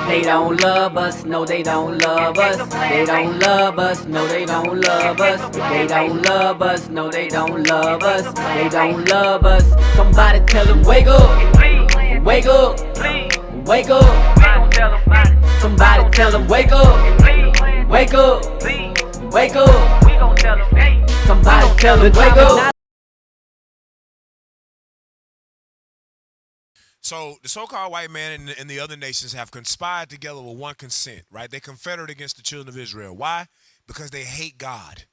They don't love us, no they don't love us. They don't love us, no they don't love us. They don't love us, no they don't love us. They don't love us. Somebody tell them wake up, wake up, wake up. Somebody tell them wake up, wake up, wake up. Somebody tell them wake up. So the so-called white man and the other nations have conspired together with one consent, right? They confederate against the children of Israel. Why? Because they hate God.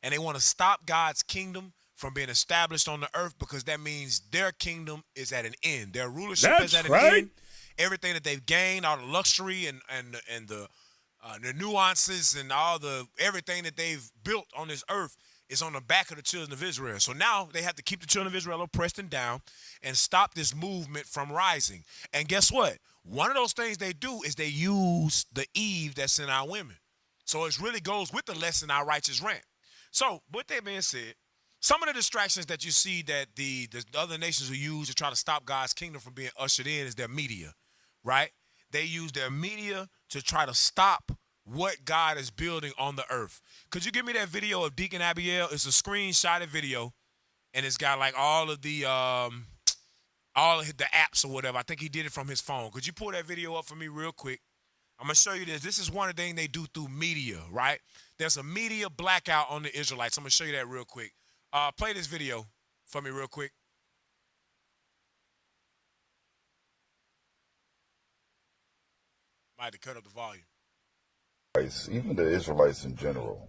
And they want to stop God's kingdom from being established on the earth, because that means their kingdom is at an end. Their rulership is at an end. Everything that they've gained, all the luxury and the nuances and all the everything that they've built on this earth is on the back of the children of Israel. So now they have to keep the children of Israel oppressed and down and stop this movement from rising. And guess what? One of those things they do is they use the Eve that's in our women. So it really goes with the lesson our righteous rant. So with that being said, some of the distractions that you see that the other nations will use to try to stop God's kingdom from being ushered in is their media, right? They use their media to try to stop what God is building on the earth. Could you give me that video of Deacon Abiel? It's a screenshotted video, and it's got like all of the apps or whatever. I think he did it from his phone. Could you pull that video up for me real quick? I'm going to show you this. This is one of the things they do through media, right? There's a media blackout on the Israelites. I'm going to show you that real quick. Play this video for me real quick. Might have to cut up the volume. Even the Israelites in general,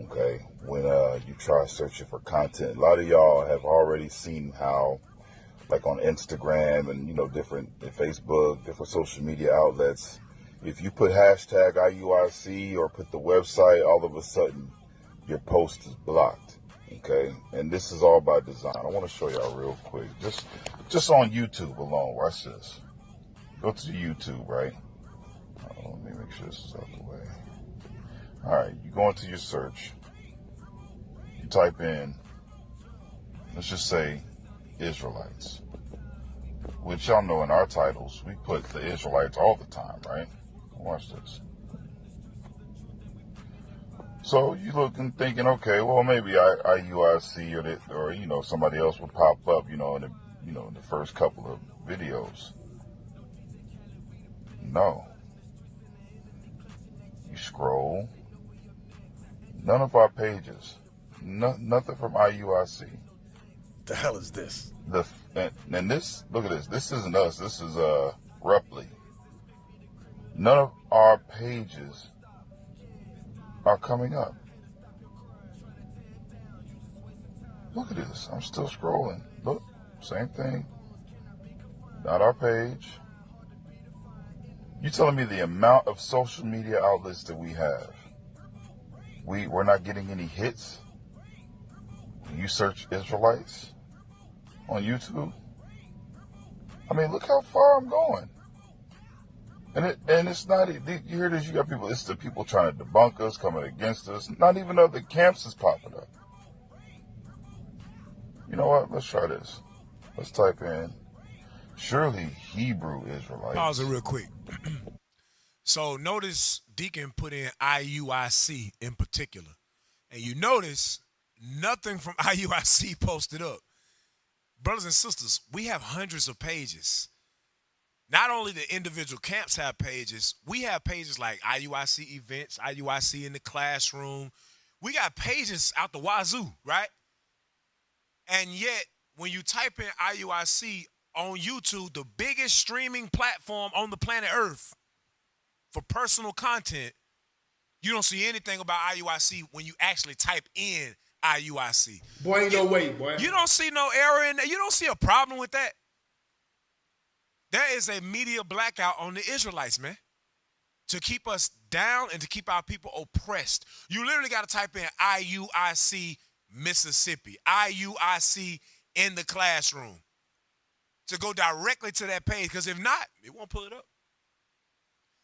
okay, when you try searching for content, a lot of y'all have already seen how, like on Instagram and, you know, different Facebook, different social media outlets, if you put hashtag IUIC or put the website, all of a sudden your post is blocked, okay? And this is all by design. I want to show y'all real quick, just on YouTube alone. Watch this. Go to YouTube, right? Let me make sure this is out the way. All right, you go into your search. You type in, let's just say, Israelites. Which y'all know in our titles, we put the Israelites all the time, right? Watch this. So you look and thinking, okay, well maybe IUIC or you know, somebody else would pop up, in the first couple of videos. No. You scroll. None of our pages. Nothing from IUIC. The hell is this? And this, look at this. This isn't us. This is Reply. None of our pages are coming up. Look at this. I'm still scrolling. Look, same thing. Not our page. You telling me the amount of social media outlets that we have, we're not getting any hits? You search Israelites on YouTube. I mean, look how far I'm going. And it's not, you hear this, you got people, it's the people trying to debunk us, coming against us. Not even other camps is popping up. You know what? Let's try this. Let's type in, surely Hebrew Israelites. Pause it real quick. So notice Deacon put in IUIC in particular. And you notice nothing from IUIC posted up. Brothers and sisters, we have hundreds of pages. Not only the individual camps have pages, we have pages like IUIC events, IUIC in the classroom. We got pages out the wazoo, right? And yet, when you type in IUIC on YouTube, the biggest streaming platform on the planet Earth for personal content, you don't see anything about IUIC when you actually type in IUIC. Boy, ain't no way, boy. You don't see no error in that. You don't see a problem with that. There is a media blackout on the Israelites, man, to keep us down and to keep our people oppressed. You literally got to type in IUIC Mississippi, IUIC in the classroom to go directly to that page, because if not, it won't pull it up.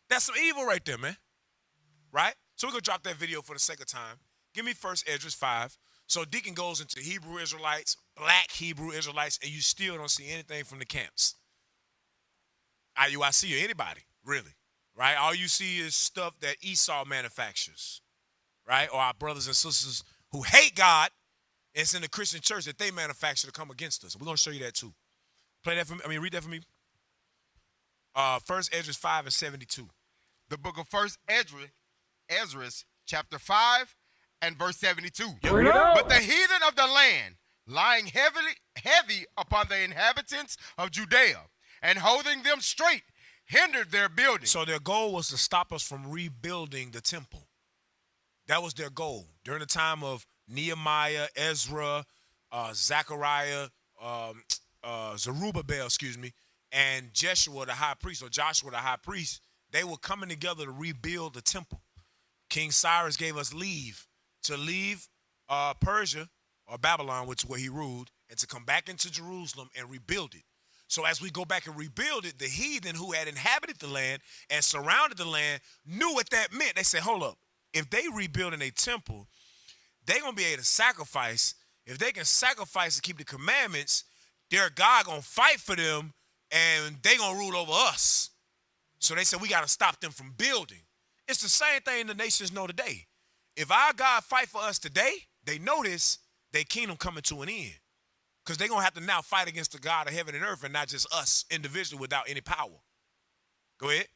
That's some evil right there, man. Right? So we're going to drop that video for the sake of time. Give me 1 Esdras 5. So Deacon goes into Hebrew Israelites, black Hebrew Israelites, and you still don't see anything from the camps. IUIC or anybody, really. Right? all you see is stuff that Esau manufactures, right? Or our brothers and sisters who hate God, and it's in the Christian church that they manufacture to come against us. We're going to show you that too. Play that for me. Read that for me. First Esdras 5 and 72. The book of First Esdras, chapter 5 and verse 72. But the heathen of the land, lying heavy upon the inhabitants of Judea, and holding them straight, hindered their building. So their goal was to stop us from rebuilding the temple. That was their goal. During the time of Nehemiah, Ezra, Zechariah, Zerubbabel, and Joshua the high priest, they were coming together to rebuild the temple. King Cyrus gave us leave to leave Persia or Babylon, which is where he ruled, and to come back into Jerusalem and rebuild it. So as we go back and rebuild it, the heathen who had inhabited the land and surrounded the land knew what that meant. They said, hold up, if they rebuilding a temple, they're going to be able to sacrifice. If they can sacrifice and keep the commandments, their God going to fight for them, and they going to rule over us. So they said, we got to stop them from building. It's the same thing the nations know today. If our God fight for us today, they know this, their kingdom coming to an end. Because they're going to have to now fight against the God of heaven and earth and not just us individually without any power. Go ahead.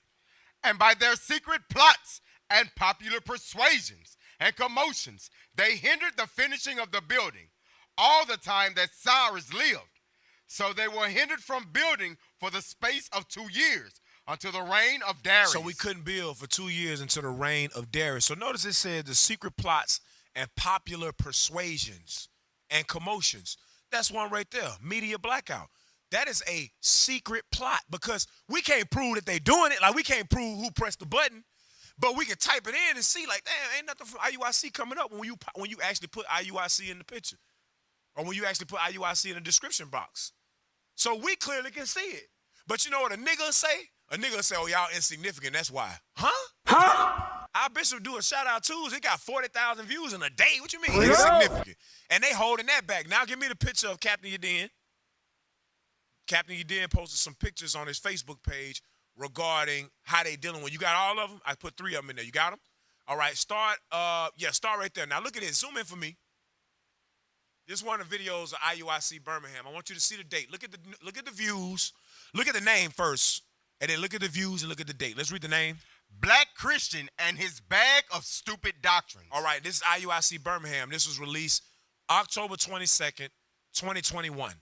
And by their secret plots and popular persuasions and commotions, they hindered the finishing of the building all the time that Cyrus lived. So they were hindered from building for the space of 2 years until the reign of Darius. So we couldn't build for 2 years until the reign of Darius. So notice it said the secret plots and popular persuasions and commotions. That's one right there, media blackout. That is a secret plot because we can't prove that they're doing it. Like we can't prove who pressed the button, but we can type it in and see like, damn, ain't nothing from IUIC coming up when you actually put IUIC in the picture or when you actually put IUIC in the description box. So we clearly can see it. But you know what a nigga say? A nigga say, oh, y'all insignificant, that's why. Huh? Our bishop do a shout out Tuesday. It got 40,000 views in a day. What you mean insignificant? And they holding that back. Now give me the picture of Captain Yadin. Captain Yadin posted some pictures on his Facebook page regarding how they dealing with. You got all of them? I put 3 of them in there. You got them? All right, start right there. Now look at it. Zoom in for me. This is one of the videos of IUIC Birmingham. I want you to see the date. Look at the views. Look at the name first, and then look at the views and look at the date. Let's read the name. Black Christian and his bag of stupid doctrines. All right, this is IUIC Birmingham. This was released October 22nd, 2021.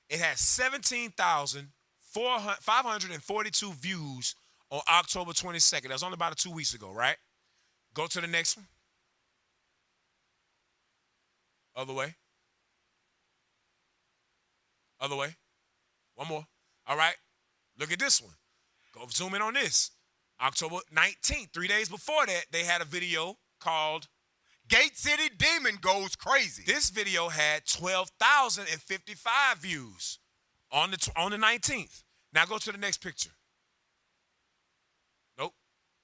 It has 17,542 views on October 22nd. That was only about 2 weeks ago, right? Go to the next one. Other way. Other way. One more. All right. Look at this one. Go zoom in on this. October 19th, 3 days before that, they had a video called Gate City Demon Goes Crazy. This video had 12,055 views on the 19th. Now go to the next picture. Nope.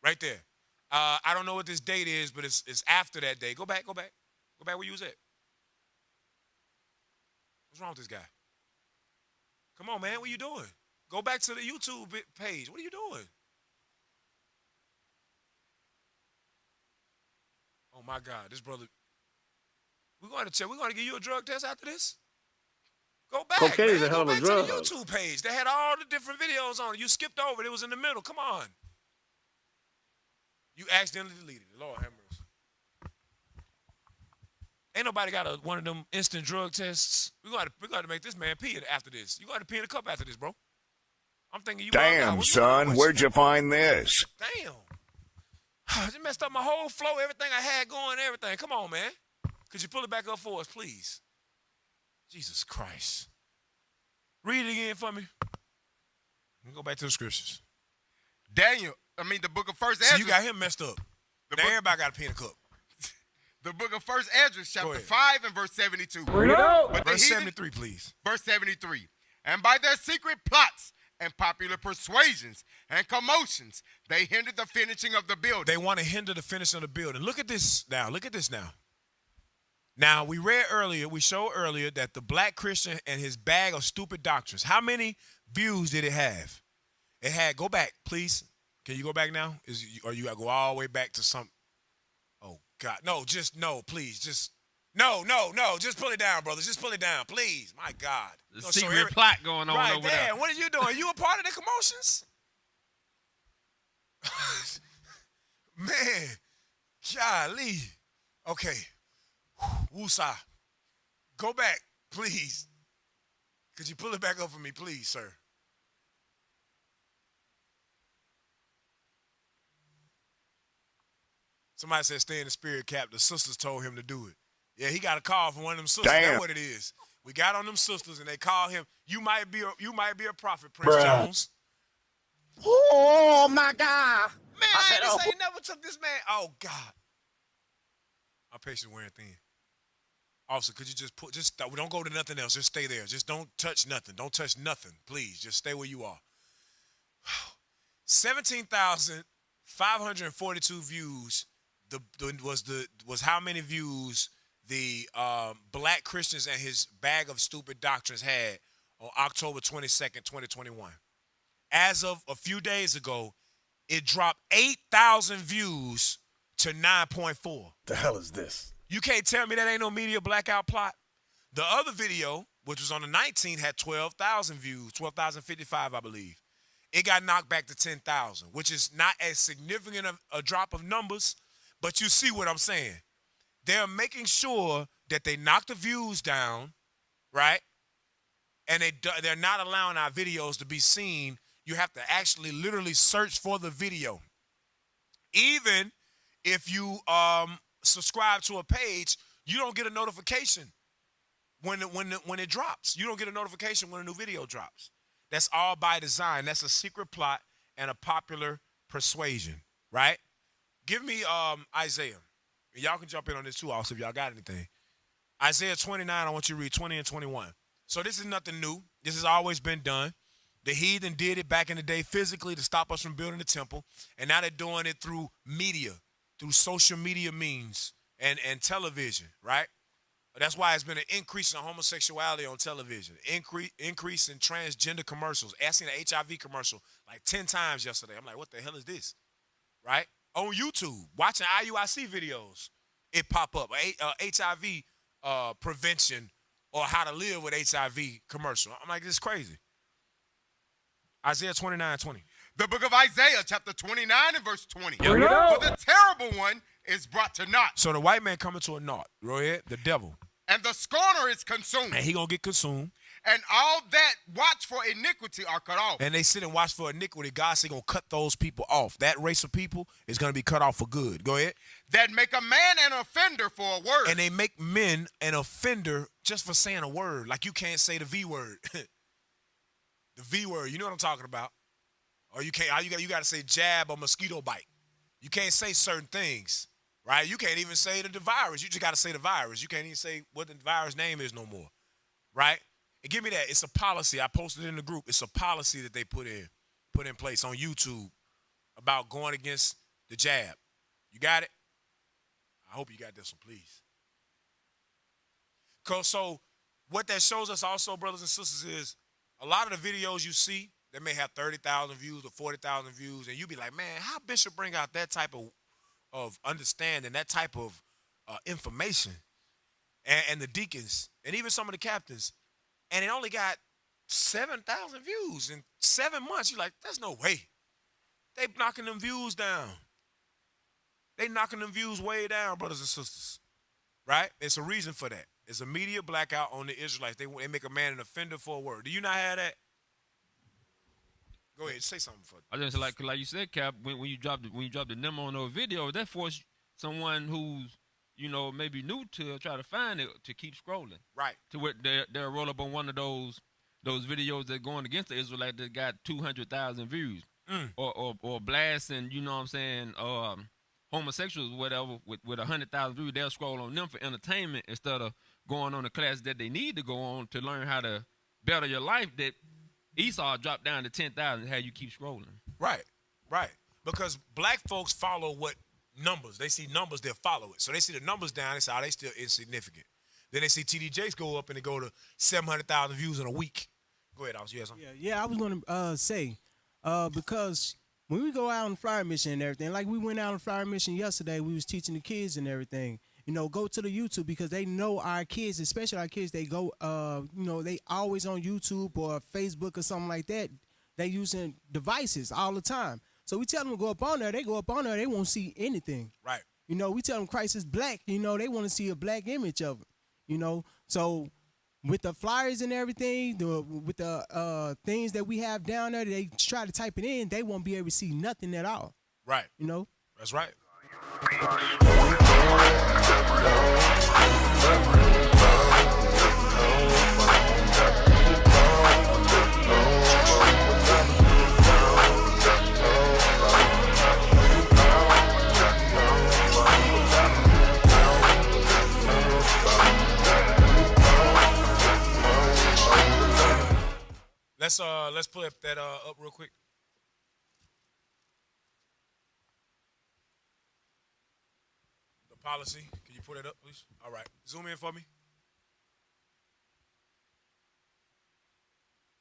Right there. I don't know what this date is, but it's after that day. Go back. Go back where you was at. What's wrong with this guy? Come on, man. What are you doing? Go back to the YouTube page. What are you doing? Oh, my God. This brother. We're going to give you a drug test after this? Go back, Cocaine man. is a hell of a drug. Go back to the YouTube page. They had all the different videos on it. You skipped over it. It was in the middle. Come on. You accidentally deleted it. Lord have mercy. Ain't nobody got one of them instant drug tests. We got to make this man pee after this. You got to pee in the cup after this, bro. I'm thinking you. Damn, son, where'd you find this? Damn. It messed up my whole flow, everything I had going, everything. Come on, man. Could you pull it back up for us, please? Jesus Christ. Read it again for me. Let me go back to the scriptures. The book of First Esdras. So you got him messed up. Now everybody got to pee in a cup. The book of First Esdras, chapter 5 and verse 72. Verse 73, please. Verse 73. And by their secret plots and popular persuasions and commotions, they hindered the finishing of the building. They want to hinder the finishing of the building. Look at this now. Look at this now. Now, we showed earlier that the black Christian and his bag of stupid doctrines. How many views did it have? It had, go back, please. Can you go back now? Or you gotta go all the way back to some? Oh God, no! Just no, please, just no. Just pull it down, brother. Just pull it down, please. My God, The secret plot going on right over there. there. What are you doing? Are you a part of the commotions? Man, golly. Okay, woosah. Go back, please. Could you pull it back up for me, please, sir? Somebody said stay in the spirit, Cap. The sisters told him to do it. Yeah, he got a call from one of them sisters. Damn. That's what it is. We got on them sisters, and they called him. You might be a prophet, Prince Jones. Oh my God. Man, I ain't say never took this man. Oh God. My patience wearing thin. Officer, could you just don't go to nothing else. Just stay there. Just don't touch nothing. Don't touch nothing, please. Just stay where you are. 17,542 views. Was how many views the black Christians and his bag of stupid doctrines had on October 22nd, 2021. As of a few days ago, it dropped 8,000 views to 9.4. The hell is this? You can't tell me that ain't no media blackout plot. The other video, which was on the 19th, had 12,000 views, 12,055, I believe. It got knocked back to 10,000, which is not as significant a drop of numbers, but you see what I'm saying. They're making sure that they knock the views down, right? And they're not allowing our videos to be seen. You have to actually literally search for the video. Even if you subscribe to a page, you don't get a notification when it drops. You don't get a notification when a new video drops. That's all by design. That's a secret plot and a popular persuasion, right? Give me Isaiah. Y'all can jump in on this too also if y'all got anything. Isaiah 29, I want you to read 20 and 21. So this is nothing new. This has always been done. The heathen did it back in the day physically to stop us from building the temple, and now they're doing it through media, through social media means and television, right? That's why it's been an increase in homosexuality on television, increase in transgender commercials. I seen an HIV commercial like 10 times yesterday. I'm like, what the hell is this, right? On YouTube, watching IUIC videos, it pop up, HIV prevention or how to live with HIV commercial. I'm like, this is crazy. Isaiah 29:20. The book of Isaiah, chapter 29 and verse 20. Here we go. For the terrible one is brought to naught, So the white man coming to a naught. Go ahead. The devil. and the scorner is consumed, And he going to get consumed. and all that watch for iniquity are cut off. And they sit and watch for iniquity. God said going to cut those people off. That race of people is going to be cut off for good. Go ahead. That make a man an offender for a word. And they make men an offender just for saying a word. Like you can't say the V word. The V word. You know what I'm talking about. Or you can't. You got to say jab or mosquito bite. You can't say certain things. Right? You can't even say the virus. You just got to say the virus. You can't even say what the virus name is no more. Right? And give me that. It's a policy. I posted it in the group. It's a policy that they put in place on YouTube about going against the jab. You got it? I hope you got this one, please. So what that shows us also, brothers and sisters, is a lot of the videos you see that may have 30,000 views or 40,000 views, and you be like, man, how Bishop bring out that type of understanding, that type of information, and the deacons, and even some of the captains, and it only got 7,000 views in 7 months. You're like, there's no way. They knocking them views down. They knocking them views way down, brothers and sisters, right? It's a reason for that. It's a media blackout on the Israelites. They make a man an offender for a word. Do you not have that? Go ahead, say something for it. I just like you said, Cap. When you drop the number on those videos, that force someone who's maybe new to try to find it to keep scrolling. Right. To where they'll roll up on one of those videos that going against the Israelites that got 200,000 views, or blasting, homosexuals, whatever, with 100,000 views. They'll scroll on them for entertainment instead of going on the class that they need to go on to learn how to better your life. That Esau dropped down to 10,000. How you keep scrolling? Right. Because black folks follow what numbers. They see numbers, they'll follow it. So they see the numbers down, they say, they still insignificant. Then they see TD Jakes go up and they go to 700,000 views in a week. Go ahead, Alice. You have something? Yeah. I was going to say, because when we go out on flyer mission and everything, like we went out on flyer mission yesterday, we was teaching the kids and everything. Go to the YouTube because they know our kids, especially our kids, they go, they always on YouTube or Facebook or something like that. They using devices all the time. So we tell them to go up on there. They go up on there. They won't see anything. Right. We tell them Christ is black. They want to see a black image of it. So with the flyers and everything, with the things that we have down there, they try to type it in. They won't be able to see nothing at all. Right. That's right. Let's pull up that up real quick. The policy. Can you put it up, please? All right. Zoom in for me.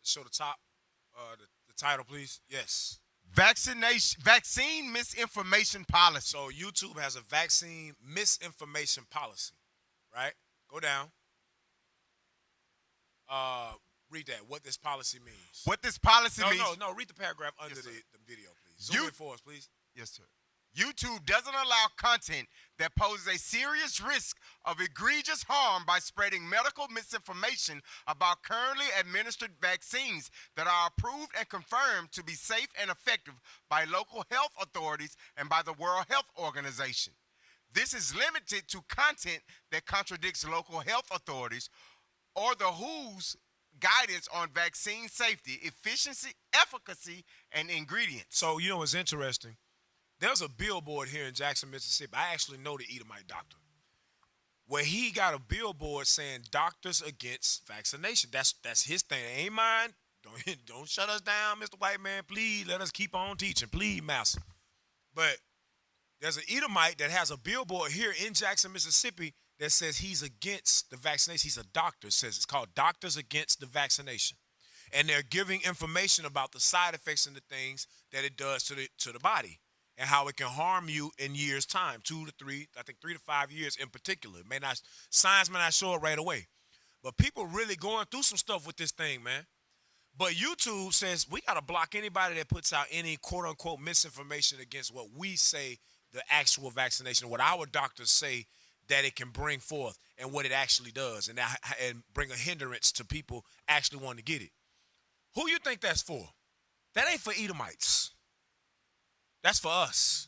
Show the top. The title, please. Yes. Vaccine misinformation policy. So YouTube has a vaccine misinformation policy, right? Go down. Read that. What this policy means. What this policy means. No. Read the paragraph under the video, please. Zoom in for us, please. Yes, sir. YouTube doesn't allow content that poses a serious risk of egregious harm by spreading medical misinformation about currently administered vaccines that are approved and confirmed to be safe and effective by local health authorities and by the World Health Organization. This is limited to content that contradicts local health authorities or the WHO's guidance on vaccine safety, efficiency, efficacy, and ingredients. So, what's interesting? There's a billboard here in Jackson, Mississippi. I actually know the Edomite doctor, where he got a billboard saying "Doctors Against Vaccination." That's his thing. It ain't mine. Don't shut us down, Mr. White Man. Please let us keep on teaching. Please, master. But there's an Edomite that has a billboard here in Jackson, Mississippi that says he's against the vaccination. He's a doctor. It says it's called Doctors Against the Vaccination. And they're giving information about the side effects and the things that it does to the body and how it can harm you in years' time, 2 to 3, I think 3 to 5 years in particular. Science may not show it right away. But people really going through some stuff with this thing, man. But YouTube says we got to block anybody that puts out any quote-unquote misinformation against what we say the actual vaccination, what our doctors say that it can bring forth and what it actually does and bring a hindrance to people actually wanting to get it. Who you think that's for? That ain't for Edomites. That's for us.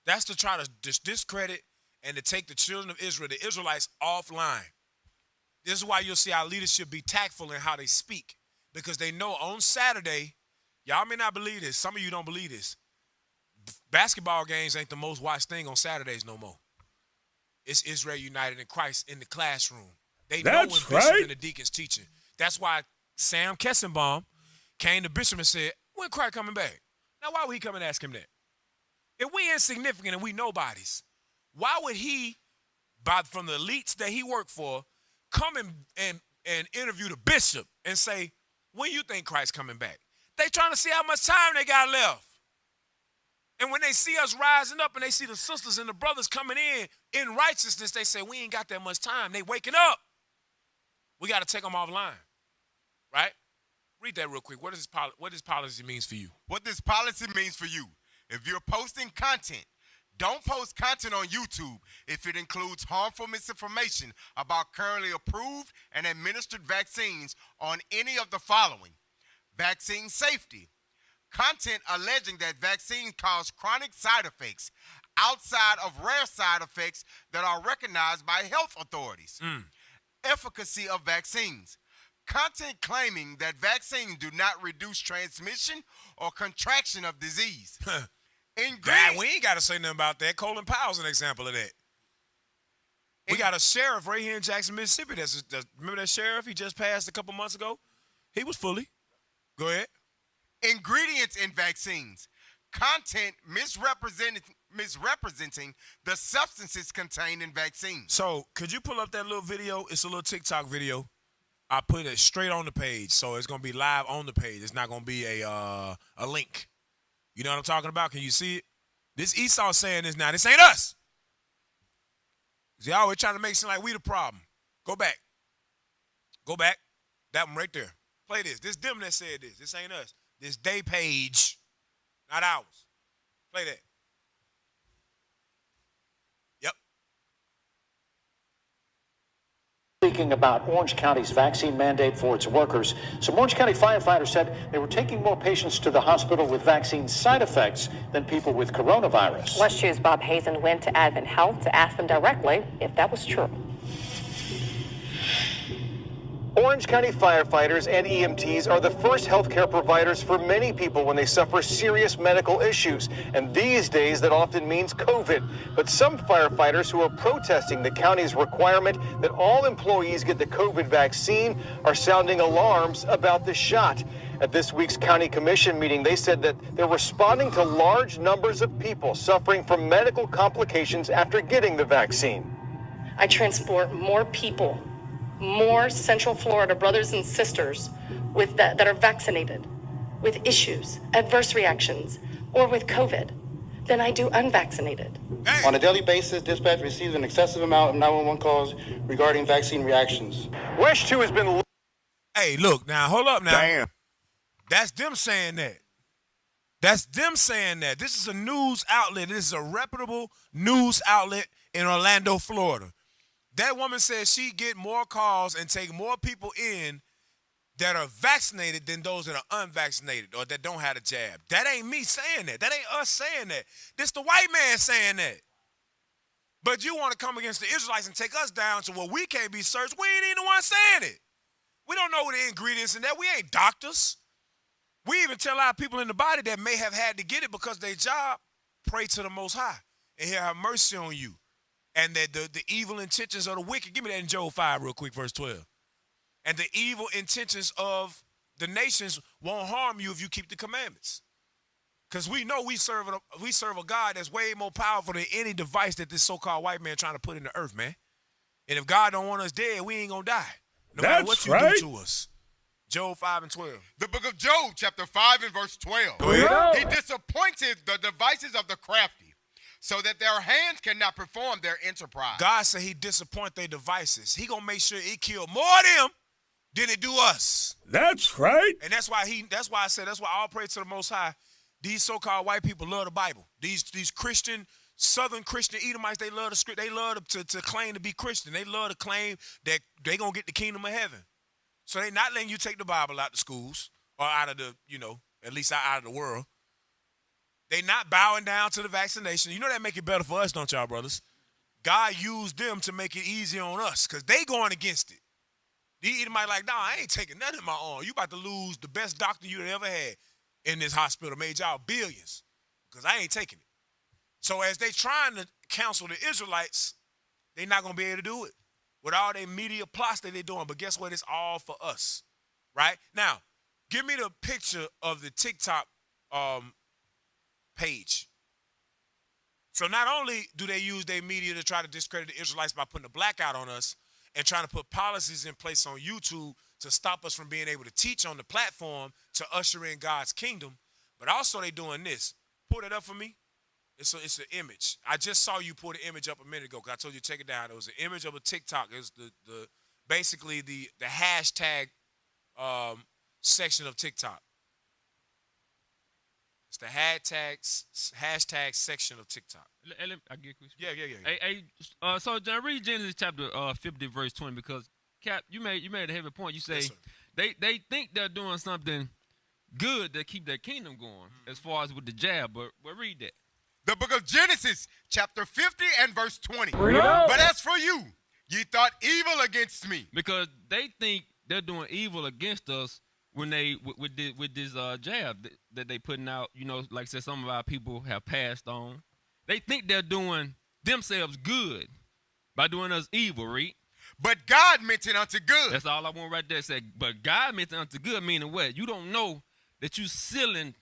That's to try to discredit and to take the children of Israel, the Israelites, offline. This is why you'll see our leadership be tactful in how they speak, because they know on Saturday, y'all may not believe this, some of you don't believe this, basketball games ain't the most watched thing on Saturdays no more. It's Israel United in Christ in the classroom. They know when Bishop and the deacons teaching. That's why Sam Kessenbaum came to Bishop and said, when Christ coming back? Now, why would he come and ask him that? If we insignificant and we nobodies, why would he, from the elites that he worked for, come and interview the bishop and say, when you think Christ coming back? They trying to see how much time they got left. And when they see us rising up and they see the sisters and the brothers coming in righteousness, they say, we ain't got that much time. They waking up. We got to take them offline, right? Read that real quick. What this policy means for you? What this policy means for you. If you're posting content, don't post content on YouTube if it includes harmful misinformation about currently approved and administered vaccines on any of the following: vaccine safety, content alleging that vaccines cause chronic side effects outside of rare side effects that are recognized by health authorities, efficacy of vaccines, content claiming that vaccines do not reduce transmission or contraction of disease. We ain't got to say nothing about that. Colin Powell's an example of that. We got a sheriff right here in Jackson, Mississippi. Remember that sheriff? He just passed a couple months ago. He was fully. Go ahead. Ingredients in vaccines. Content misrepresenting the substances contained in vaccines. So could you pull up that little video? It's a little TikTok video. I put it straight on the page, so it's going to be live on the page. It's not going to be a link. You know what I'm talking about? Can you see it? This Esau saying this now. This ain't us. See, always trying to make it seem like we the problem. Go back. Go back. That one right there. Play this. This them that said this. This ain't us. This they page, not ours. Play that. Yep. Speaking about Orange County's vaccine mandate for its workers, some Orange County firefighters said they were taking more patients to the hospital with vaccine side effects than people with coronavirus. West Shoe's Bob Hazen went to Advent Health to ask them directly if that was true. Orange County firefighters and EMTs are the first healthcare providers for many people when they suffer serious medical issues. And these days, that often means COVID. But some firefighters who are protesting the county's requirement that all employees get the COVID vaccine are sounding alarms about the shot. At this week's county commission meeting, they said that they're responding to large numbers of people suffering from medical complications after getting the vaccine. I transport more people, more Central Florida brothers and sisters with that are vaccinated, with issues, adverse reactions, or with COVID than I do unvaccinated. On a daily basis, dispatch receives an excessive amount of 911 calls regarding vaccine reactions. West 2 has been... Hey, look, now, hold up now. Damn. That's them saying that. That's them saying that. This is a news outlet. This is a reputable news outlet in Orlando, Florida. That woman says she get more calls and take more people in that are vaccinated than those that are unvaccinated or that don't have the jab. That ain't me saying that. That ain't us saying that. This the white man saying that. But you want to come against the Israelites and take us down to where we can't be searched. We ain't even the one saying it. We don't know the ingredients in that. We ain't doctors. We even tell our people in the body that may have had to get it because their job, pray to the Most High and He'll have mercy on you. And that the evil intentions of the wicked, give me that in Job 5 real quick, verse 12. And the evil intentions of the nations won't harm you if you keep the commandments. Because we know we serve a God that's way more powerful than any device that this so-called white man trying to put in the earth, man. And if God don't want us dead, we ain't going to die. No matter what you do to us. Job 5 and 12. The book of Job, chapter 5 and verse 12. He disappointed the devices of the crafty, so that their hands cannot perform their enterprise. God said he disappoint their devices. He gonna make sure it kill more of them than it do us. That's right. And that's why all praise to the Most High. These so-called white people love the Bible. These Christian, Southern Christian Edomites, they love the script. They love to claim to be Christian. They love to claim that they gonna get the kingdom of heaven. So they not letting you take the Bible out of schools or out of the, at least out of the world. They not bowing down to the vaccination. You know that make it better for us, don't y'all, brothers? God used them to make it easy on us because they going against it. The Edomite like, nah, I ain't taking nothing in my arm. You about to lose the best doctor you ever had in this hospital. Made y'all billions because I ain't taking it. So as they trying to counsel the Israelites, they not going to be able to do it with all their media plots that they doing. But guess what? It's all for us, right? Now, give me the picture of the TikTok page. So not only do they use their media to try to discredit the Israelites by putting a blackout on us and trying to put policies in place on YouTube to stop us from being able to teach on the platform to usher in God's kingdom, but also they doing this. Pull it up for me. It's an image. I just saw you pull the image up a minute ago because I told you to take it down. It was an image of a TikTok. It was basically the hashtag section of TikTok. It's the hashtag section of TikTok. I get quick. Yeah. Hey, so John, read Genesis chapter 50, verse 20, because Cap, you made a heavy point. You say Yes, they think they're doing something good to keep their kingdom going, as far as with the jab. But read that. The book of Genesis, chapter 50 and verse 20. But as for you, ye thought evil against me. Because they think they're doing evil against us when they with this jab that they putting out. Like I said, some of our people have passed on. They think they're doing themselves good by doing us evil, right? But God meant it unto good. That's all I want right there. Say, but God meant it unto good, meaning what? You don't know that you sealing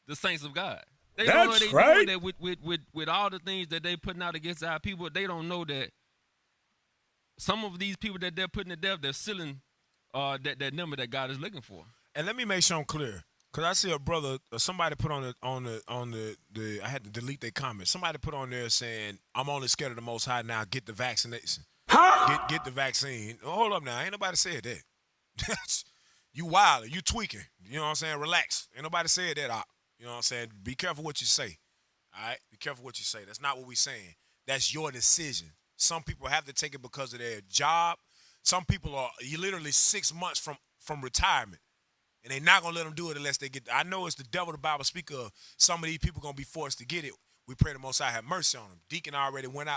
the saints of God. They don't know they doing that with all the things that they putting out against our people. They don't know that some of these people that they're putting to death, they're sealing that number that God is looking for. And let me make sure I'm clear. Cause I see a brother, somebody put on the I had to delete their comment. Somebody put on there saying, "I'm only scared of the Most High now. Get the vaccination. Get the vaccine." Oh, hold up now. Ain't nobody said that. You wild. You tweaking. You know what I'm saying? Relax. Ain't nobody said that. You know what I'm saying? Be careful what you say. All right? Be careful what you say. That's not what we saying. That's your decision. Some people have to take it because of their job. Some people are literally 6 months from retirement. And they're not going to let them do it unless they get. I know it's the devil the Bible speak of. Some of these people going to be forced to get it. We pray the Most High have mercy on them. Deacon already went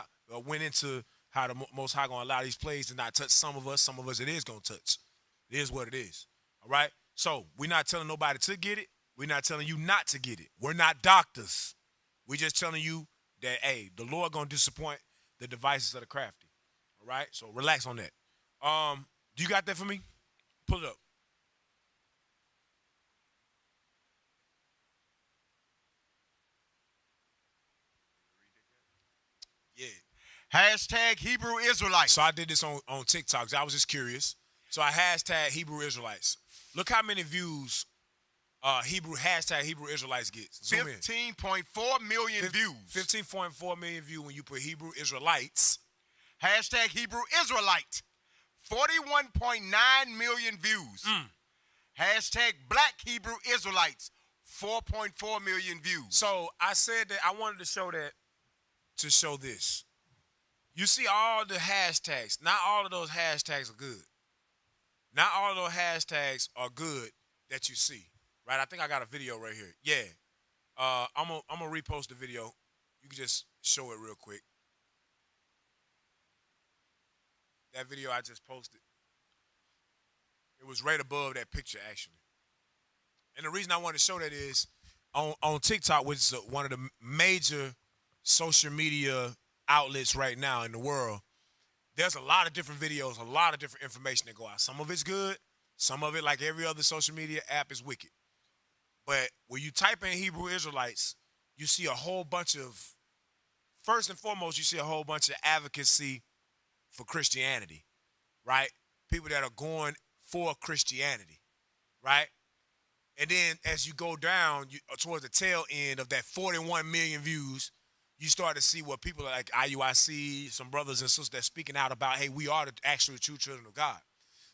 into how the Most High going to allow these plagues to not touch some of us. Some of us it is going to touch. It is what it is. All right? So we're not telling nobody to get it. We're not telling you not to get it. We're not doctors. We're just telling you that, hey, the Lord going to disappoint the devices of the crafty. All right? So relax on that. Do you got that for me? Pull it up. Yeah. Hashtag Hebrew Israelites. So I did this on TikTok. I was just curious. So I hashtag Hebrew Israelites. Look how many views hashtag Hebrew Israelites gets. 15.4 million views. 15.4 million views when you put Hebrew Israelites. Hashtag Hebrew Israelite. 41.9 million views. Hashtag Black Hebrew Israelites. 4.4 million views. So I said that I wanted to show that to show this. You see all the hashtags. Not all of those hashtags are good. Not all of those hashtags are good that you see. Right? I think I got a video right here. Yeah. I'm gonna repost the video. You can just show it real quick. That video I just posted. It was right above that picture, actually. And the reason I want to show that is on TikTok, which is one of the major social media outlets right now in the world, there's a lot of different videos, a lot of different information that go out. Some of it's good. Some of it, like every other social media app, is wicked. But when you type in Hebrew Israelites, you see a whole bunch of, first and foremost, you see a whole bunch of advocacy for Christianity, right? People that are going for Christianity, right? And then as you go down towards the tail end of that 41 million views, you start to see what people like IUIC, some brothers and sisters that's speaking out about, hey, we are the actual true children of God.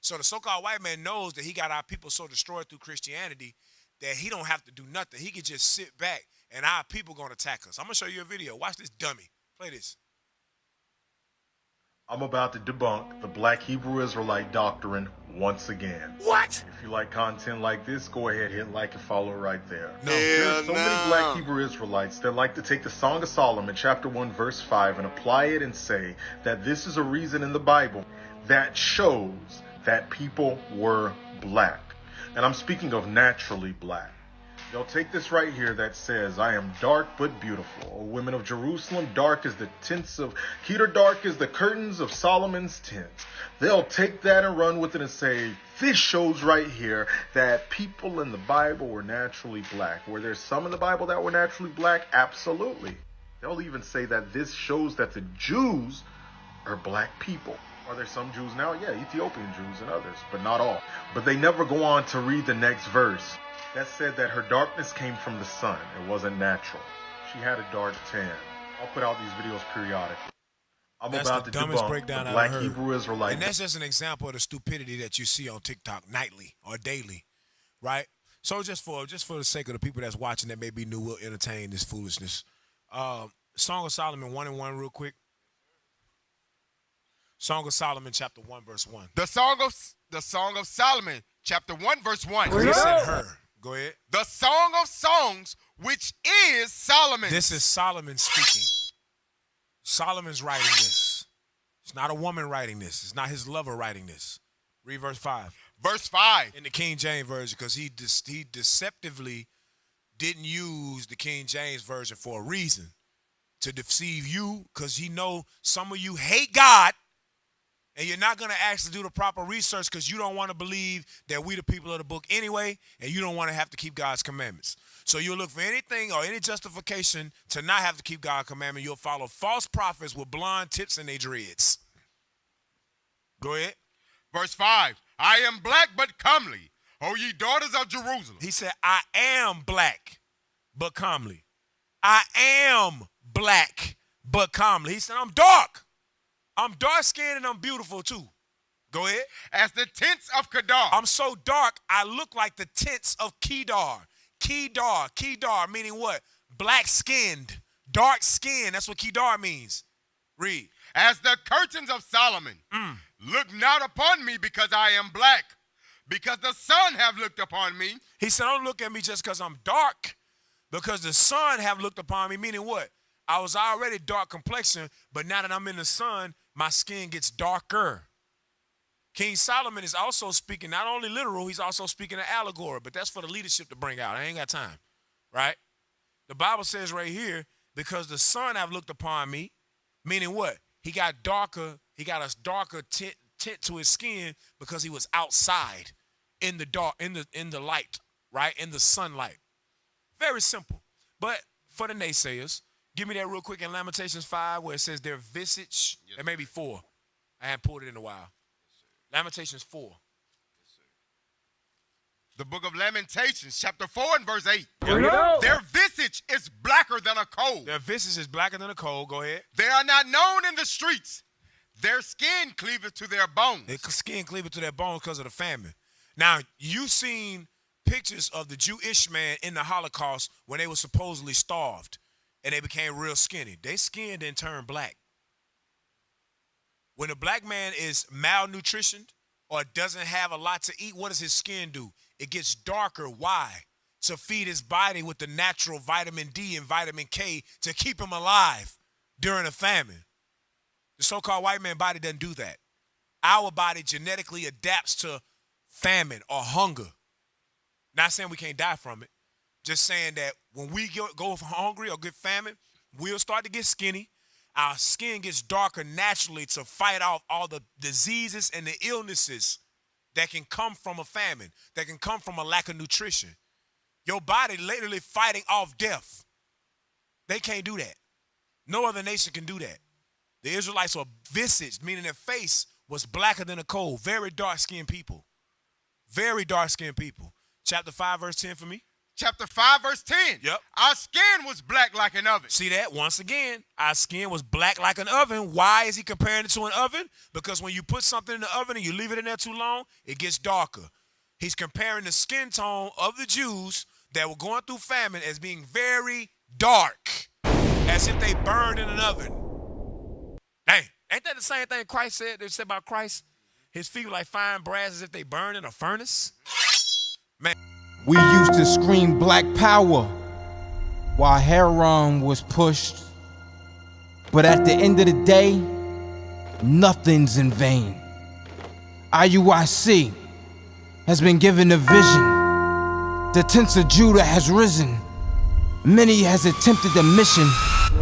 So the so-called white man knows that he got our people so destroyed through Christianity that he don't have to do nothing. He can just sit back and our people going to attack us. I'm going to show you a video. Watch this dummy. Play this. I'm about to debunk the Black Hebrew Israelite doctrine once again. What? If you like content like this, go ahead, hit like and follow right there. No. There's so many Black Hebrew Israelites that like to take the Song of Solomon, chapter 1, verse 5, and apply it and say that this is a reason in the Bible that shows that people were black. And I'm speaking of naturally black. They'll take this right here that says, I am dark but beautiful. O women of Jerusalem, dark as the tents of Kedar, dark as the curtains of Solomon's tents. They'll take that and run with it and say, this shows right here that people in the Bible were naturally black. Were there some in the Bible that were naturally black? Absolutely. They'll even say that this shows that the Jews are black people. Are there some Jews now? Yeah, Ethiopian Jews and others, but not all. But they never go on to read the next verse. That said that her darkness came from the sun. It wasn't natural. She had a dark tan. I'll put out these videos periodically. That's about the dumbest breakdown the Black I've heard. Hebrew Israelite. And that's just an example of the stupidity that you see on TikTok nightly or daily, right? So just for the sake of the people that's watching that may be new, will entertain this foolishness. Song of Solomon 1 and 1 real quick. Song of Solomon chapter 1 verse 1. The Song of Solomon chapter 1 verse 1. He said her. Go ahead. The Song of Songs, which is Solomon. This is Solomon speaking. Solomon's writing this. It's not a woman writing this. It's not his lover writing this. Read verse 5. Verse 5. In the King James Version, because he deceptively didn't use the King James Version for a reason. To deceive you, because he know some of you hate God. And you're not going to actually do the proper research because you don't want to believe that we the people of the book anyway, and you don't want to have to keep God's commandments. So you'll look for anything or any justification to not have to keep God's commandment. You'll follow false prophets with blonde tips and their dreads. Go ahead. Verse 5. I am black but comely, O ye daughters of Jerusalem. He said, I am black, but comely. I am black, but comely. He said, I'm dark. I'm dark-skinned and I'm beautiful too. Go ahead. As the tents of Kedar. I'm so dark, I look like the tents of Kedar. Kedar, meaning what? Black-skinned, dark-skinned. That's what Kedar means. Read. As the curtains of Solomon. Look not upon me because I am black, because the sun have looked upon me. He said, don't look at me just because I'm dark, because the sun have looked upon me, meaning what? I was already dark complexion, but now that I'm in the sun, my skin gets darker. King Solomon is also speaking, not only literal, he's also speaking an allegory, but that's for the leadership to bring out. I ain't got time, right? The Bible says right here, because the sun have looked upon me, meaning what? He got darker, he got a darker tint to his skin because he was outside in the dark, in the light, right? In the sunlight. Very simple. But for the naysayers, give me that real quick in Lamentations 5 where it says their visage, it may be 4. I haven't pulled it in a while. Lamentations 4. The book of Lamentations, chapter 4 and verse 8. Their visage is blacker than a coal. Their visage is blacker than a coal. Go ahead. They are not known in the streets. Their skin cleaveth to their bones. Their skin cleaveth to their bones because of the famine. Now, you've seen pictures of the Jewish man in the Holocaust when they were supposedly starved and they became real skinny. Their skin then turned black. When a black man is malnutritioned or doesn't have a lot to eat, what does his skin do? It gets darker. Why? To feed his body with the natural vitamin D and vitamin K to keep him alive during a famine. The so-called white man body doesn't do that. Our body genetically adapts to famine or hunger. Not saying we can't die from it. Just saying that when we go hungry or get famine, we'll start to get skinny. Our skin gets darker naturally to fight off all the diseases and the illnesses that can come from a famine, that can come from a lack of nutrition. Your body literally fighting off death. They can't do that. No other nation can do that. The Israelites were visaged, meaning their face was blacker than a coal. Very dark-skinned people. Very dark-skinned people. Chapter 5, verse 10 for me. Chapter 5, verse 10. Yep. Our skin was black like an oven. See that? Once again, our skin was black like an oven. Why is he comparing it to an oven? Because when you put something in the oven and you leave it in there too long, it gets darker. He's comparing the skin tone of the Jews that were going through famine as being very dark, as if they burned in an oven. Dang, ain't that the same thing Christ said? They said about Christ, his feet were like fine brass as if they burned in a furnace. Man. We used to scream black power while Heron was pushed. But at the end of the day, nothing's in vain. IUIC has been given a vision. The tents of Judah has risen. Many has attempted the mission.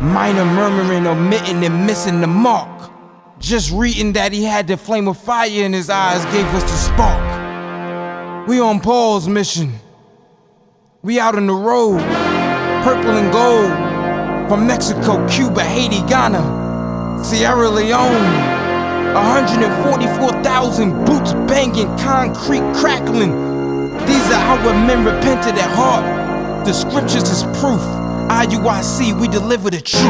Minor murmuring, omitting, and missing the mark. Just reading that he had the flame of fire in his eyes gave us the spark. We on Paul's mission. We out on the road, purple and gold, from Mexico, Cuba, Haiti, Ghana, Sierra Leone. 144,000 boots banging, concrete crackling. These are our men repented at heart. The scriptures is proof. IUIC, we deliver the truth.